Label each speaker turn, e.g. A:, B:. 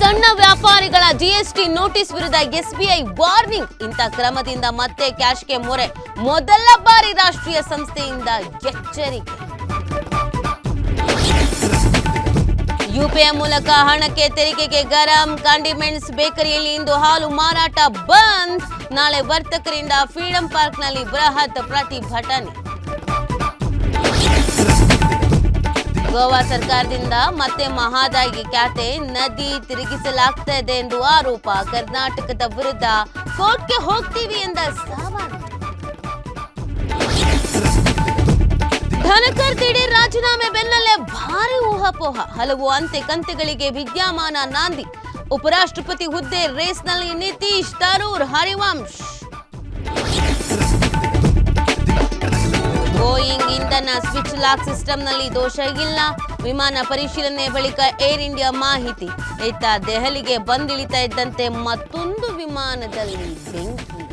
A: ಸಣ್ಣ ವ್ಯಾಪಾರಿಗಳ GST notice ವಿರುದ್ಧ ಎಸ್ಬಿಐ ವಾರ್ನಿಂಗ್. ಇಂಥ ಕ್ರಮದಿಂದ ಮತ್ತೆ ಕ್ಯಾಶ್ಗೆ ಮೊರೆ. ಮೊದಲ ಬಾರಿ ರಾಷ್ಟ್ರೀಯ ಸಂಸ್ಥೆಯಿಂದ ಎಚ್ಚರಿಕೆ. ಯುಪಿಐ ಮೂಲಕ ಹಣಕ್ಕೆ ತೆರಿಗೆಗೆ ಗರಂ. ಕಾಂಡಿಮೆಂಟ್ಸ್ ಬೇಕರಿಯಲ್ಲಿ ಇಂದು ಹಾಲು ಮಾರಾಟ ಬಂದ್. ನಾಳೆ ವರ್ತಕರಿಂದ ಫ್ರೀಡಂ ಪಾರ್ಕ್ನಲ್ಲಿ ಬೃಹತ್ ಪ್ರತಿಭಟನೆ. ಗೋವಾ ಸರ್ಕಾರದಿಂದ ಮತ್ತೆ ಮಹದಾಯಿ ಖಾತೆ ನದಿ ತಿರುಗಿಸಲಾಗ್ತಾ ಇದೆ ಎಂದು ಆರೋಪ. ಕರ್ನಾಟಕದ ವಿರುದ್ಧ ಕೋರ್ಟ್ಗೆ ಹೋಗ್ತೀವಿ ಎಂದ ಸವಾಲು. ಧನಕರ್ ದಿಢೀರ್ ರಾಜೀನಾಮೆ ಬೆನ್ನಲ್ಲೇ ಭಾರಿ ಊಹಾಪೋಹ. ಹಲವು ಅಂತೆ ಕಂತೆಗಳಿಗೆ ವಿದ್ಯಮಾನ ನಾಂದಿ. ಉಪರಾಷ್ಟ್ರಪತಿ ಹುದ್ದೆ ರೇಸ್ನಲ್ಲಿ ನಿತೀಶ್, ತರೂರ್, ಹರಿವಂಶ್. ಬೋಯಿಂಗ್ ಇಂಧನ ಸ್ವಿಚ್ ಲಾಕ್ ಸಿಸ್ಟಂನಲ್ಲಿ ದೋಷ ಇಲ್ಲ. ವಿಮಾನ ಪರಿಶೀಲನೆ ಬಳಿಕ ಏರ್ ಇಂಡಿಯಾ ಮಾಹಿತಿ. ಇತ್ತ ದೆಹಲಿಗೆ ಬಂದಿಳಿತಾ ಇದ್ದಂತೆ ಮತ್ತೊಂದು ವಿಮಾನದಲ್ಲಿ ಬೆಂಕಿ.